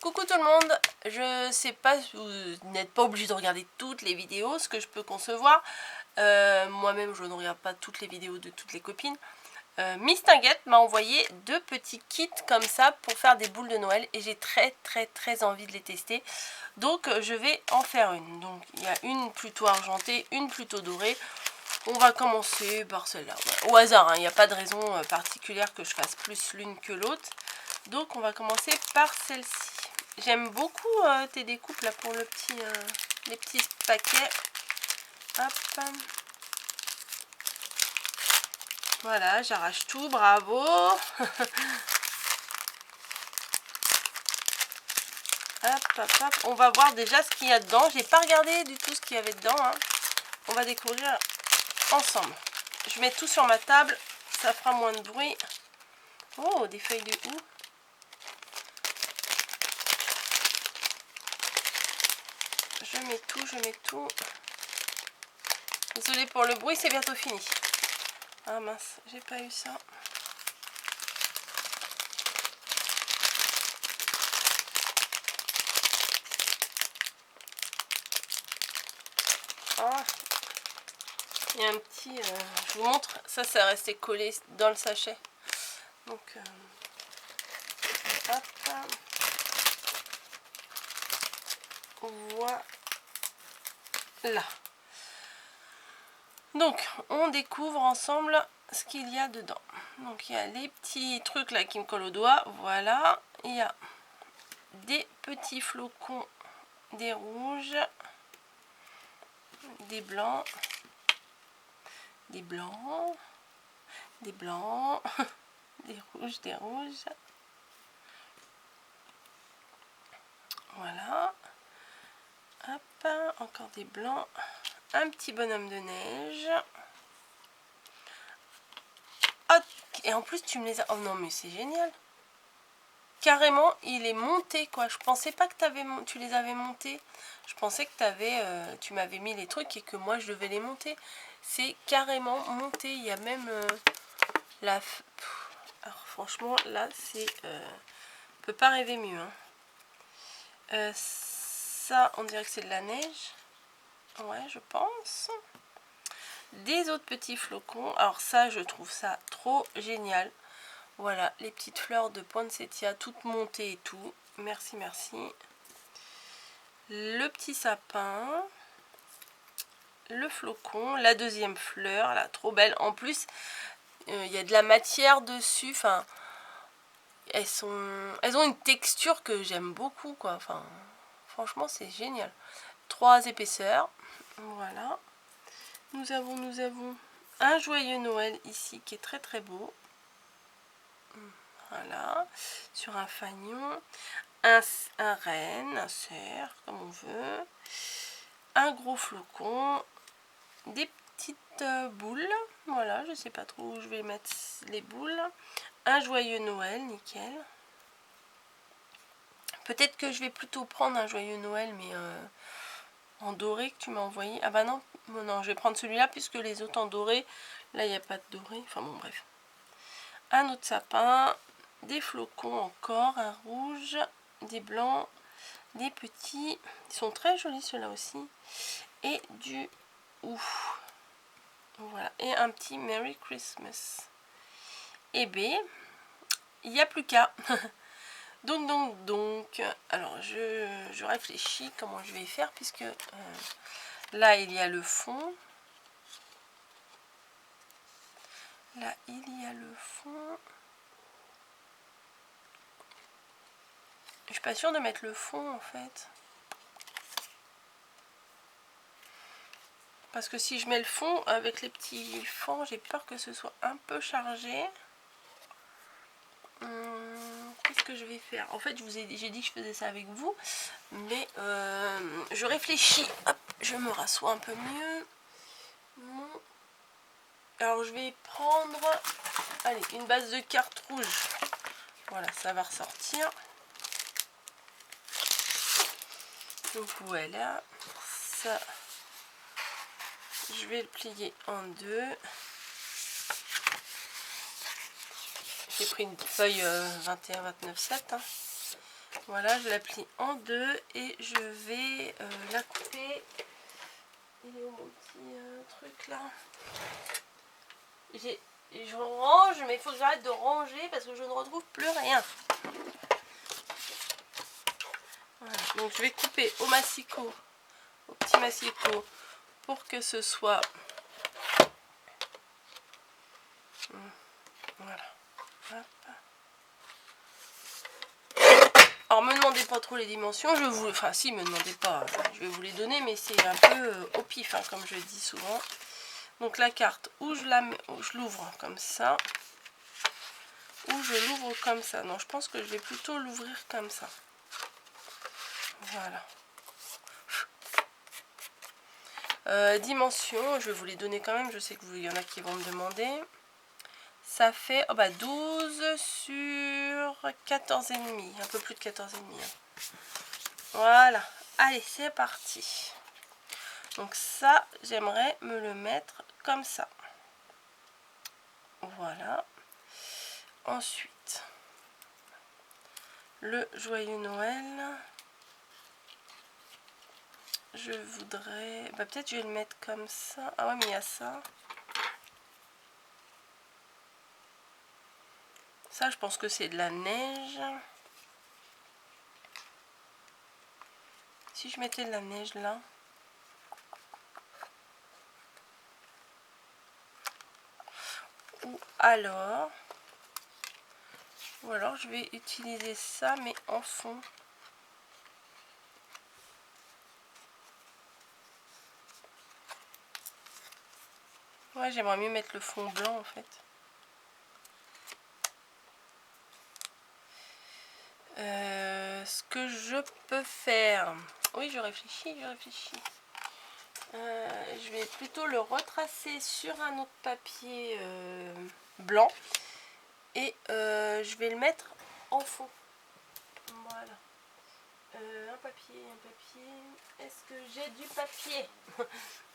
Coucou tout le monde, je sais pas, vous n'êtes pas obligé de regarder toutes les vidéos, ce que je peux concevoir. Moi-même je ne regarde pas toutes les vidéos de toutes les copines. Miss Tinguette m'a envoyé 2 petits kits comme ça pour faire des boules de Noël et j'ai très envie de les tester. Donc je vais en faire une. Donc il y a une plutôt argentée, une plutôt dorée. On va commencer par celle-là. Voilà. Au hasard, il n'y a pas de raison particulière que je fasse plus l'une que l'autre. Donc on va commencer par celle-ci. J'aime beaucoup tes découpes là pour le petit, les petits paquets. Hop. Voilà, j'arrache tout, bravo. Hop, hop, hop. On va voir déjà ce qu'il y a dedans. J'ai pas regardé du tout ce qu'il y avait dedans. Hein. On va découvrir ensemble. Je mets tout sur ma table, ça fera moins de bruit. Oh, des feuilles de houx. Je mets tout, je mets tout. Désolée pour le bruit, c'est bientôt fini. Ah mince, j'ai pas eu ça. Ah. Il y a un petit... je vous montre, ça c'est resté collé dans le sachet. Donc, hop. Voilà. Donc, on découvre ensemble ce qu'il y a dedans. Donc, il y a les petits trucs là qui me collent au doigt. Voilà. Il y a des petits flocons, des rouges, des blancs, des blancs, des blancs, des rouges, des rouges. Voilà. Hop, encore des blancs. Un petit bonhomme de neige. Oh, et en plus tu me les as... Oh non mais c'est génial. Carrément il est monté quoi. Je pensais pas que tu les avais montés. Je pensais que tu m'avais mis les trucs et que moi je devais les monter. C'est carrément monté. Il y a même la... Alors franchement là c'est... on peut pas rêver mieux. Hein. Ça on dirait que c'est de la neige. Ouais je pense. Des autres petits flocons. Alors ça je trouve ça trop génial. Voilà les petites fleurs de poinsettia toutes montées et tout. Merci merci. Le petit sapin. Le flocon. La deuxième fleur là trop belle. En plus il y a de la matière dessus. Enfin elles ont une texture que j'aime beaucoup quoi. Enfin franchement c'est génial. 3 épaisseurs. Voilà. Nous avons un joyeux Noël ici qui est très beau. Voilà, sur un fanion, un renne, un cerf, comme on veut, un gros flocon, des petites boules, voilà, je sais pas trop où je vais mettre les boules, un joyeux Noël, nickel. Peut-être que je vais plutôt prendre un joyeux Noël, mais en doré que tu m'as envoyé. Ah bah non, non, je vais prendre celui-là puisque les autres en doré, là il n'y a pas de doré, enfin bon bref. Un autre sapin, des flocons encore, un rouge, des blancs, des petits, ils sont très jolis ceux-là aussi, et du ouf. Voilà, et un petit Merry Christmas. Et B, il n'y a plus qu'à. donc, alors je réfléchis comment je vais faire, puisque là il y a le fond. Là il y a le fond. Je suis pas sûre de mettre le fond en fait. Parce que si je mets le fond avec les petits fonds, j'ai peur que ce soit un peu chargé. Qu'est-ce que je vais faire? En fait, j'ai dit que je faisais ça avec vous. Mais je réfléchis. Hop, je me rassois un peu mieux. Alors, je vais prendre allez, une base de cartes rouge. Voilà, ça va ressortir. Donc voilà. Ça... Je vais le plier en deux. J'ai pris une feuille 21-29-7. Hein. Voilà, je la plie en deux et je vais la couper. Il est où mon petit truc là? Je range, mais il faut que j'arrête de ranger parce que je ne retrouve plus rien. Voilà, donc je vais couper au massicot, au petit massicot, pour que ce soit... Voilà. Hop. Alors me demandez pas trop les dimensions, je vous... Enfin si, me demandez pas, je vais vous les donner, mais c'est un peu au pif, hein, comme je dis souvent. Donc la carte, où je l'ouvre comme ça, ou je l'ouvre comme ça. Non, je pense que je vais plutôt l'ouvrir comme ça. Voilà. Dimensions, je vais vous les donner quand même, je sais qu'il y en a qui vont me demander. Ça fait 12 sur 14,5, un peu plus de 14,5. Hein. Voilà, allez, c'est parti. Donc ça, j'aimerais me le mettre comme ça. Voilà. Ensuite, le joyeux Noël. Je voudrais... Bah, peut-être je vais le mettre comme ça. Ah ouais, mais il y a ça. Ça, je pense que c'est de la neige. Si je mettais de la neige là. Ou alors je vais utiliser ça, mais en fond. Ouais, j'aimerais mieux mettre le fond blanc en fait. Ce que je peux faire... Oui, je réfléchis. Je vais plutôt le retracer sur un autre papier blanc. Et je vais le mettre en fond. Voilà. Un papier. Est-ce que j'ai du papier?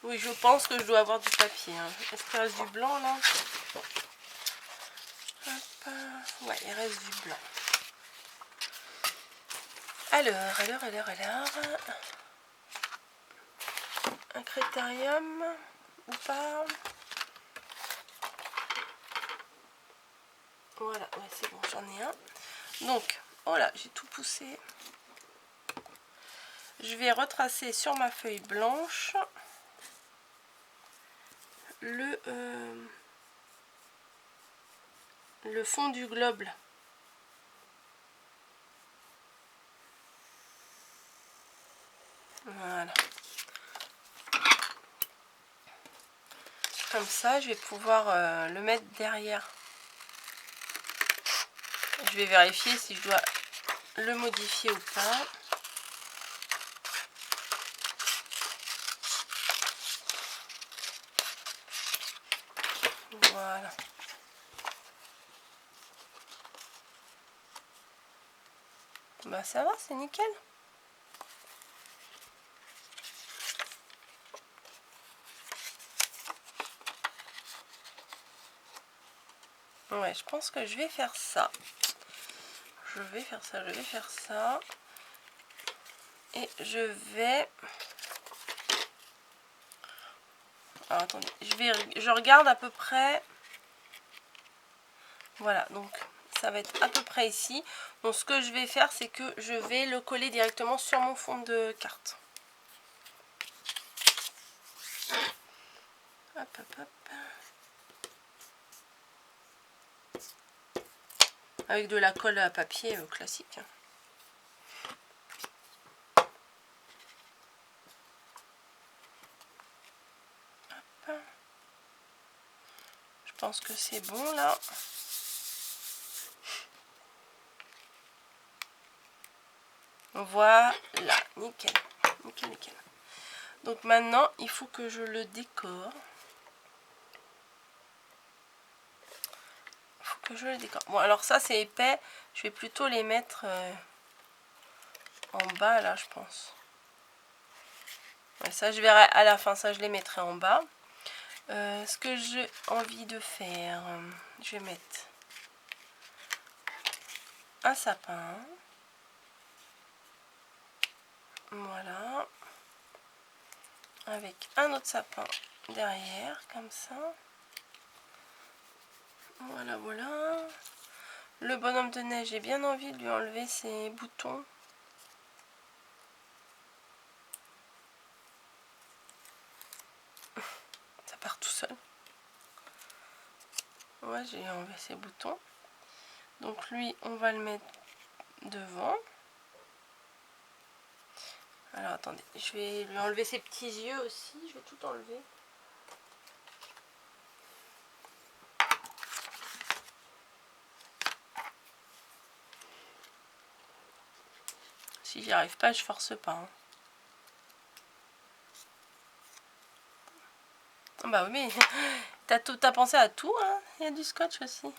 Oui, je pense que je dois avoir du papier. Hein. Est-ce qu'il reste du blanc là? Hop. Ouais, il reste du blanc. Alors. Un critérium ou pas? Voilà, ouais, c'est bon, j'en ai un. Donc, voilà, j'ai tout poussé. Je vais retracer sur ma feuille blanche le fond du globe. Voilà. Comme ça, je vais pouvoir le mettre derrière. Je vais vérifier si je dois le modifier ou pas. Voilà. Bah ça va, c'est nickel. Ouais, je pense que je vais faire ça. Je vais faire ça. Et je vais... Alors attendez, je regarde à peu près... Voilà, donc ça va être à peu près ici. Donc ce que je vais faire, c'est que je vais le coller directement sur mon fond de carte. Hop, hop, hop. Avec de la colle à papier classique. Hop. Je pense que c'est bon là. Voilà, nickel. Nickel. Donc maintenant, il faut que je le décore. Bon, alors ça c'est épais. Je vais plutôt les mettre en bas là, je pense. Ouais, ça je verrai à la fin, ça je les mettrai en bas. Ce que j'ai envie de faire, je vais mettre un sapin. Voilà. Avec un autre sapin derrière, comme ça. Voilà, voilà. Le bonhomme de neige, j'ai bien envie de lui enlever ses boutons. Ça part tout seul. Ouais, j'ai enlevé ses boutons. Donc lui, on va le mettre devant. Alors attendez, je vais lui enlever ses petits yeux aussi. Je vais tout enlever. Si j'y arrive pas, je force pas. Hein. Bah oui, mais t'as pensé à tout, hein. Il y a du scotch aussi.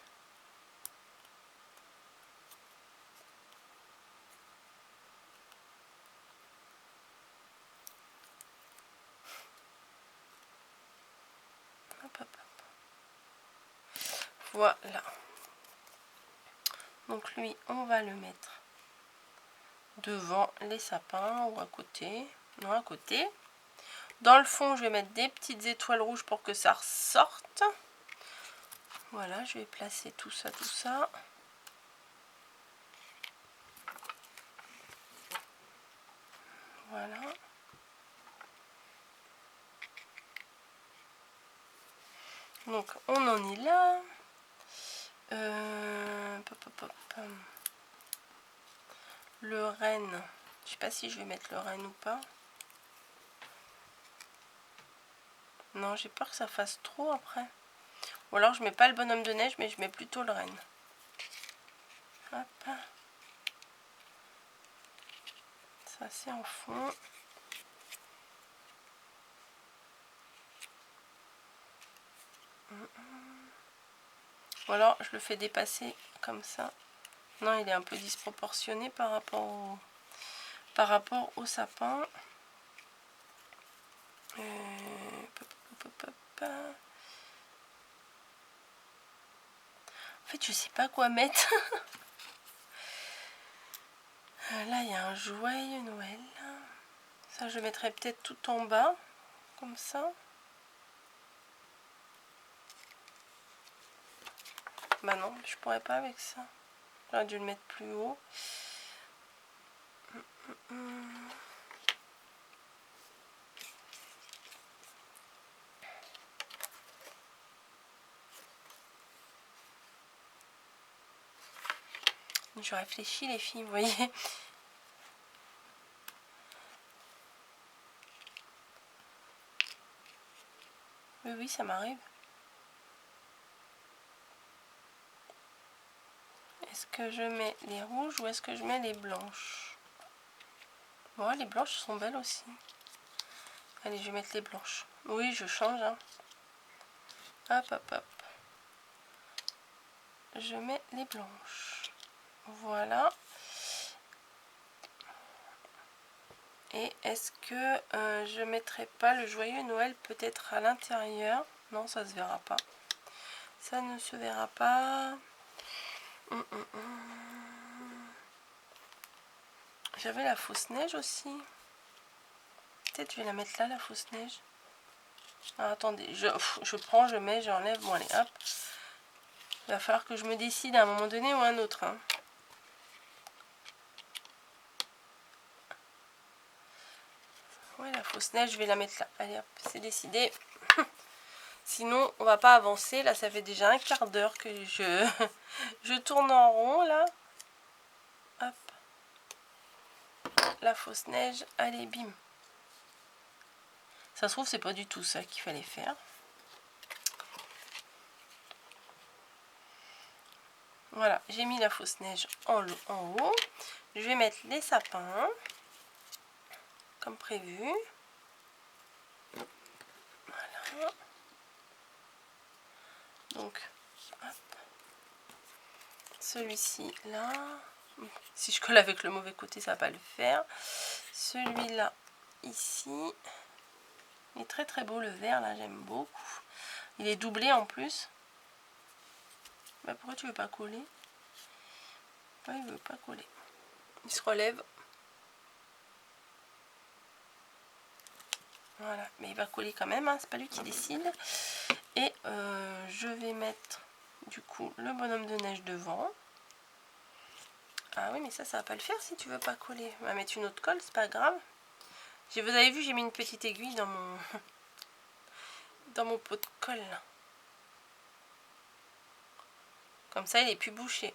Hop, hop, hop. Voilà. Donc lui, on va le mettre devant les sapins ou à côté. Non, à côté. Dans le fond, je vais mettre des petites étoiles rouges pour que ça ressorte. Voilà, je vais placer tout ça, tout ça. Voilà. Donc, on en est là. Le renne. Je sais pas si je vais mettre le renne ou pas. Non, j'ai peur que ça fasse trop après. Ou alors je mets pas le bonhomme de neige, mais je mets plutôt le renne. Hop. Ça c'est en fond. Ou alors je le fais dépasser comme ça. Non, il est un peu disproportionné par rapport au sapin. En fait, je sais pas quoi mettre. Là, il y a un joyeux Noël. Ça, je mettrai peut-être tout en bas, comme ça. Bah non, je pourrais pas avec ça. J'aurais dû le mettre plus haut. Je réfléchis les filles, vous voyez. Oui, oui, ça m'arrive. Est-ce que je mets les rouges ou est-ce que je mets les blanches? Bon, les blanches sont belles aussi. Allez, je vais mettre les blanches. Oui, je change. Hein. Hop, hop, hop. Je mets les blanches. Voilà. Et est-ce que je mettrai pas le joyeux Noël peut-être à l'intérieur? Non, ça se verra pas. Ça ne se verra pas. J'avais la fausse neige aussi. Peut-être je vais la mettre là, la fausse neige. Ah, attendez, je prends, je mets, j'enlève. Bon, allez, hop. Il va falloir que je me décide à un moment donné ou à un autre. Hein. Ouais, la fausse neige, je vais la mettre là. Allez, hop, c'est décidé. Sinon, on va pas avancer. Là, ça fait déjà un quart d'heure que je tourne en rond, là. Hop. La fausse neige, allez, bim. Ça se trouve, c'est pas du tout ça qu'il fallait faire. Voilà, j'ai mis la fausse neige en haut. Je vais mettre les sapins, comme prévu. Voilà. Donc, celui-ci là. Si je colle avec le mauvais côté, ça va pas le faire. Celui-là, ici. Il est très très beau le vert là, j'aime beaucoup. Il est doublé en plus. Bah, pourquoi tu veux pas coller? Ouais, il veut pas coller. Il se relève. Voilà, mais il va coller quand même, hein, c'est pas lui qui décide. Et je vais mettre du coup le bonhomme de neige devant. Ah oui, mais ça va pas le faire si tu veux pas coller. On va mettre une autre colle, c'est pas grave. Vous avez vu, j'ai mis une petite aiguille dans mon dans mon pot de colle là. Comme ça, il est plus bouché.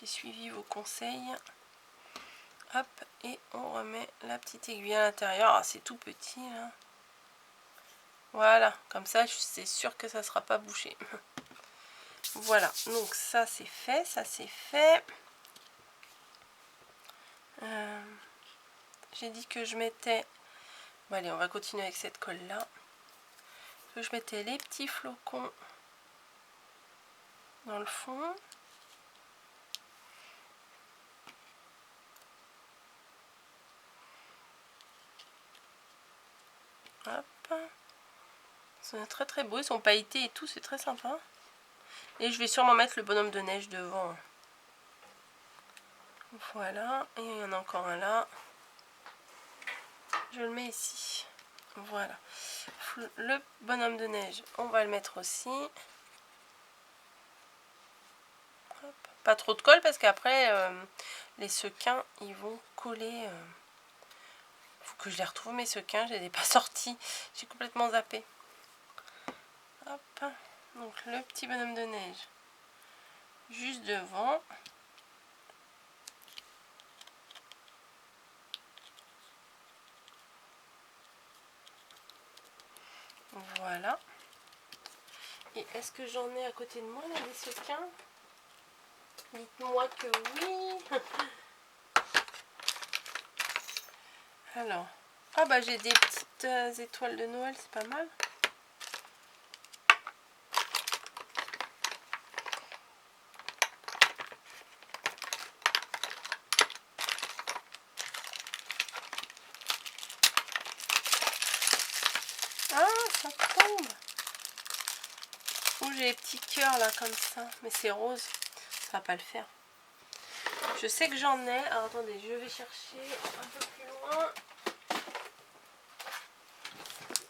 J'ai suivi vos conseils. Hop, et on remet la petite aiguille à l'intérieur. Ah, c'est tout petit là. Voilà, comme ça, c'est sûr que ça ne sera pas bouché. Voilà, donc ça c'est fait, ça c'est fait. J'ai dit que je mettais... Bon, allez, on va continuer avec cette colle là. Que je mettais les petits flocons dans le fond. Hop. C'est très très beau, ils sont pailletés et tout, c'est très sympa. Et je vais sûrement mettre le bonhomme de neige devant. Voilà, et il y en a encore un là. Je le mets ici. Voilà. Le bonhomme de neige, on va le mettre aussi. Hop. Pas trop de colle parce qu'après, les sequins, ils vont coller. Faut que je les retrouve, mes sequins, je les ai pas sortis. J'ai complètement zappé. Hop. Donc le petit bonhomme de neige juste devant. Voilà. Et est-ce que j'en ai à côté de moi là des sequins? Dites-moi que oui. Alors, ah bah j'ai des petites étoiles de Noël, c'est pas mal. Ah, ça tombe. Oh, j'ai des petits cœurs là comme ça, mais c'est rose, ça va pas le faire. Je sais que j'en ai. Alors attendez, je vais chercher un peu plus loin.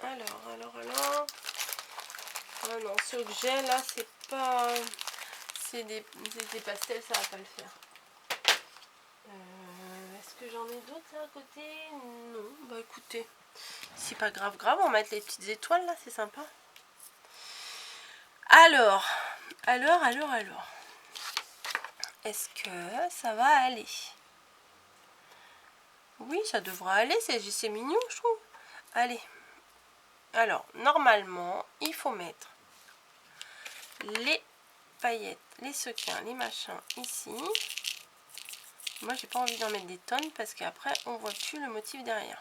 Alors. Ah non, ceux que j'ai là, c'est pas... C'est des pastels, ça va pas le faire. Est-ce que j'en ai d'autres là à côté? Non, bah écoutez, c'est pas grave, on va mettre les petites étoiles là, c'est sympa. Alors. Est-ce que ça va aller? Oui, ça devra aller, c'est mignon, je trouve. Allez. Alors, normalement, il faut mettre les paillettes, les sequins, les machins ici. Moi, j'ai pas envie d'en mettre des tonnes parce qu'après, on voit plus le motif derrière.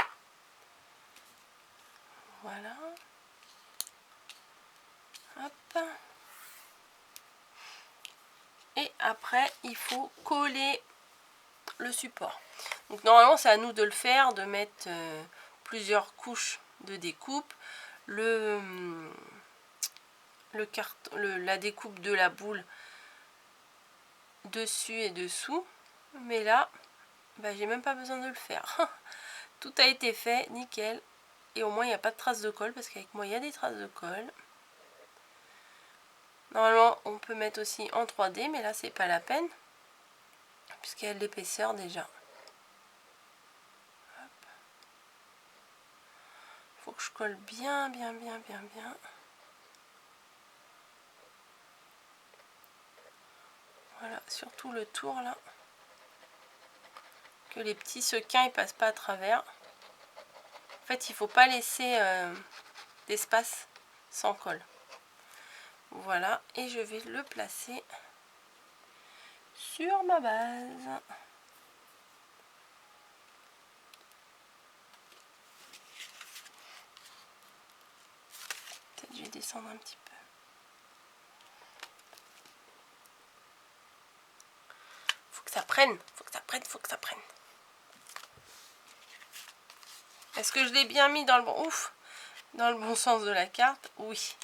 Voilà. Hop. Et après, il faut coller le support. Donc normalement, c'est à nous de le faire, de mettre plusieurs couches de découpe. La découpe de la boule dessus et dessous. Mais là, bah, j'ai même pas besoin de le faire. Tout a été fait, nickel. Et au moins, il n'y a pas de traces de colle parce qu'avec moi, il y a des traces de colle. Normalement, on peut mettre aussi en 3D, mais là, c'est pas la peine. Puisqu'il y a de l'épaisseur déjà. Hop. Faut que je colle bien. Voilà, surtout le tour là. Que les petits sequins ils passent pas à travers. En fait, il faut pas laisser d'espace sans colle. Voilà, et je vais le placer sur ma base. Peut-être je vais descendre un petit peu. Faut que ça prenne. Est-ce que je l'ai bien mis dans le bon... Ouf, dans le bon sens de la carte? Oui.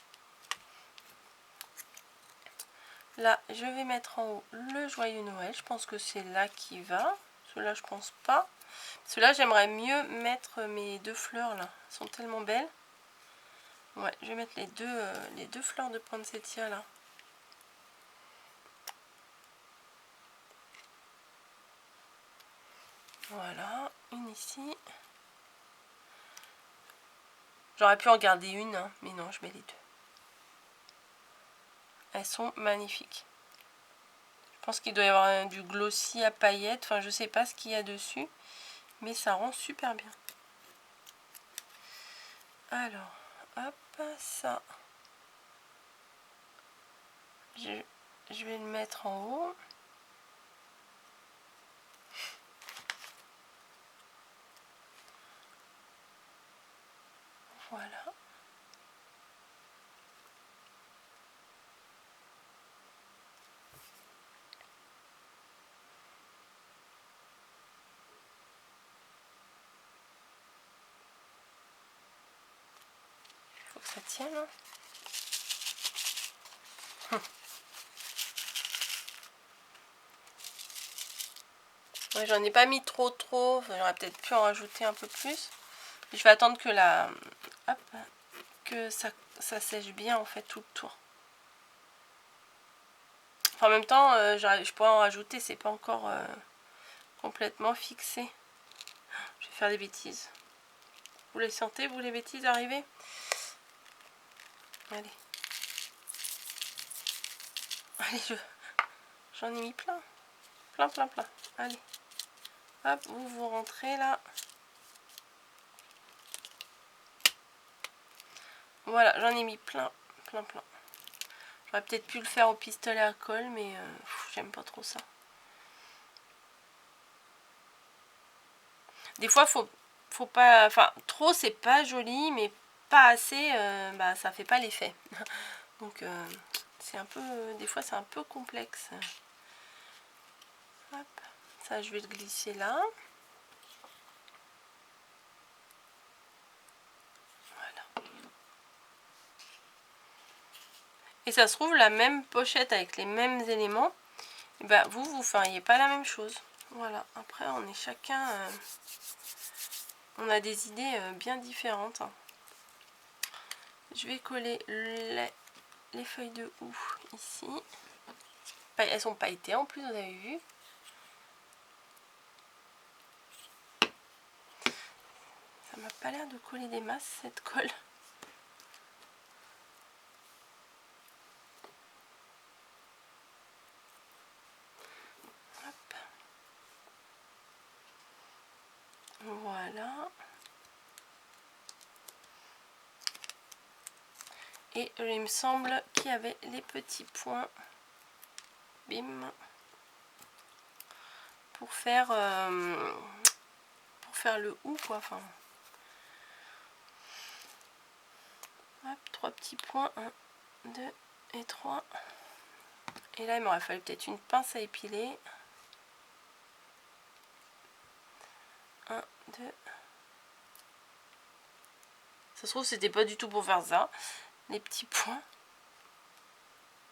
Là, je vais mettre en haut le joyeux Noël. Je pense que c'est là qui va. Celui-là, je pense pas. Parce que là, j'aimerais mieux mettre mes 2 fleurs là. Elles sont tellement belles. Ouais, je vais mettre les deux fleurs de poinsettia là. Voilà, une ici. J'aurais pu en garder une, hein, mais non, je mets les deux. Elles sont magnifiques. Je pense qu'il doit y avoir du glossy à paillettes. Enfin, je sais pas ce qu'il y a dessus. Mais ça rend super bien. Alors, hop, ça. Je vais le mettre en haut. Voilà. Faut que ça tienne. Hein. Ouais, j'en ai pas mis trop. J'aurais peut-être pu en rajouter un peu plus. Je vais attendre que hop, que ça sèche bien en fait tout le tour. Enfin, en même temps, je pourrais en rajouter, c'est pas encore complètement fixé. Je vais faire des bêtises. Vous les sentez, vous, les bêtises arriver? Allez. Allez, j'en ai mis plein. Plein. Allez. Hop, vous rentrez là. Voilà, j'en ai mis plein. J'aurais peut-être pu le faire au pistolet à colle, mais j'aime pas trop ça. Des fois, faut pas... Enfin, trop, c'est pas joli, mais pas assez, bah, ça fait pas l'effet. Donc, c'est un peu... Des fois, c'est un peu complexe. Hop, ça, je vais le glisser là. Voilà. Et ça se trouve, la même pochette avec les mêmes éléments, et bah, vous feriez pas la même chose. Voilà, après, on est chacun... on a des idées bien différentes. Je vais coller les feuilles de houx ici. Elles sont pailletées en plus, vous avez vu. Ça m'a pas l'air de coller des masses cette colle. Hop. Voilà. Et il me semble qu'il y avait les petits points. Bim. Pour faire le houx quoi. Enfin. Hop, 3 petits points. 1, 2 et 3. Et là, il m'aurait fallu peut-être une pince à épiler. 1, 2. Ça se trouve, c'était pas du tout pour faire ça. Les petits points.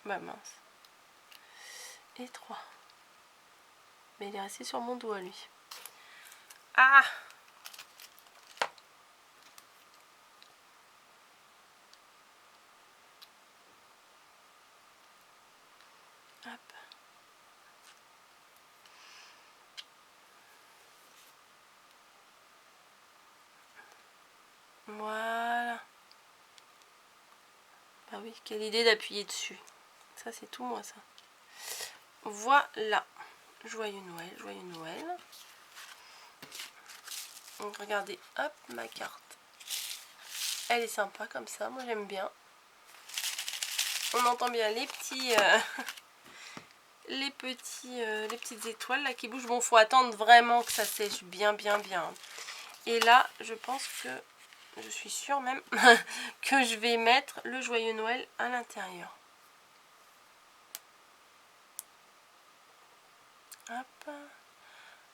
Bah mince. Et 3. Mais il est resté sur mon doigt, lui. Ah! Hop. Voilà. Bah oui, quelle idée d'appuyer dessus. Ça, c'est tout moi, ça. Voilà. Joyeux Noël, joyeux Noël. Donc, regardez, hop, ma carte. Elle est sympa comme ça, moi j'aime bien. On entend bien les petits... les petites étoiles là qui bougent. Bon, faut attendre vraiment que ça sèche bien. Et là, je pense que... Je suis sûre même que je vais mettre le joyeux Noël à l'intérieur. Hop,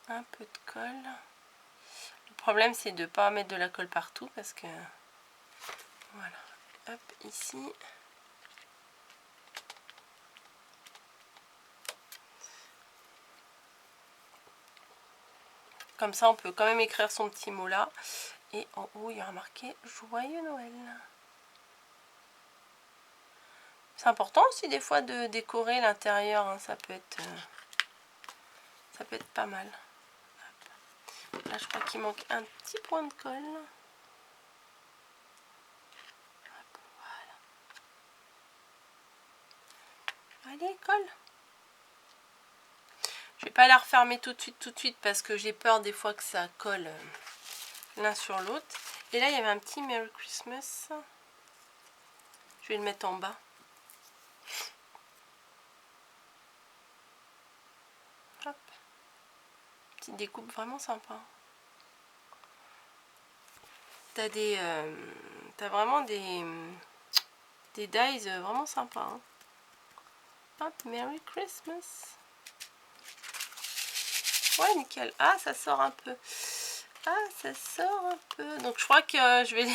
un peu de colle. Le problème, c'est de ne pas mettre de la colle partout parce que... Voilà. Hop, ici. Comme ça, on peut quand même écrire son petit mot là. Et en haut, il y aura marqué Joyeux Noël. C'est important aussi des fois de décorer l'intérieur. Hein, ça peut être pas mal. Là, je crois qu'il manque un petit point de colle. Voilà. Allez, colle. Je vais pas la refermer tout de suite parce que j'ai peur des fois que ça colle l'un sur l'autre. Et là, il y avait un petit Merry Christmas. Je vais le mettre en bas. Hop. Petite découpe vraiment sympa. T'as vraiment des dies vraiment sympas. Hein. Hop, Merry Christmas. Ouais, nickel. Ah, ça sort un peu. Ah, ça sort un peu. Donc, je crois que je vais...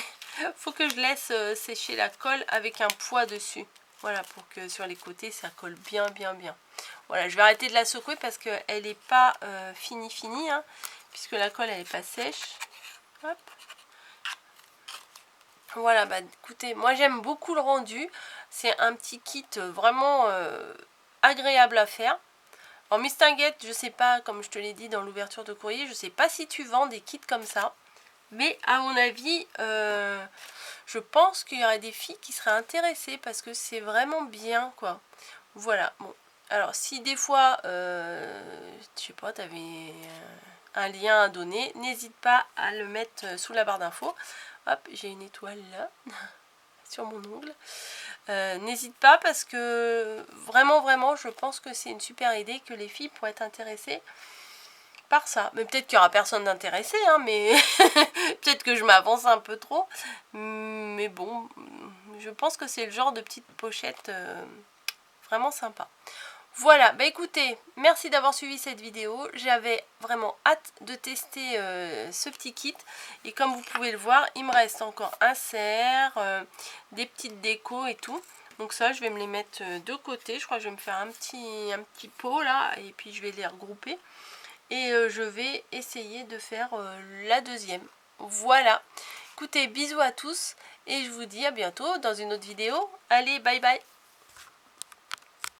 faut que je laisse sécher la colle avec un poids dessus. Voilà, pour que sur les côtés, ça colle bien. Voilà, je vais arrêter de la secouer parce qu'elle n'est pas finie, hein, puisque la colle, elle n'est pas sèche. Hop. Voilà, bah écoutez, moi j'aime beaucoup le rendu. C'est un petit kit vraiment agréable à faire. En Mistinguett, je sais pas, comme je te l'ai dit dans l'ouverture de courrier, je sais pas si tu vends des kits comme ça. Mais à mon avis, je pense qu'il y aurait des filles qui seraient intéressées parce que c'est vraiment bien, quoi. Voilà, bon. Alors, si des fois, je sais pas, tu avais un lien à donner, n'hésite pas à le mettre sous la barre d'infos. Hop, j'ai une étoile là, sur mon ongle. N'hésite pas parce que vraiment, je pense que c'est une super idée, que les filles pourraient être intéressées par ça. Mais peut-être qu'il n'y aura personne d'intéressé, hein, mais peut-être que je m'avance un peu trop. Mais bon, je pense que c'est le genre de petite pochette vraiment sympa. Voilà, bah écoutez, merci d'avoir suivi cette vidéo. J'avais vraiment hâte de tester ce petit kit. Et comme vous pouvez le voir, il me reste encore un cerf, des petites décos et tout. Donc ça, je vais me les mettre de côté. Je crois que je vais me faire un petit pot là. Et puis je vais les regrouper. Et je vais essayer de faire la deuxième. Voilà. Écoutez, bisous à tous. Et je vous dis à bientôt dans une autre vidéo. Allez, bye bye.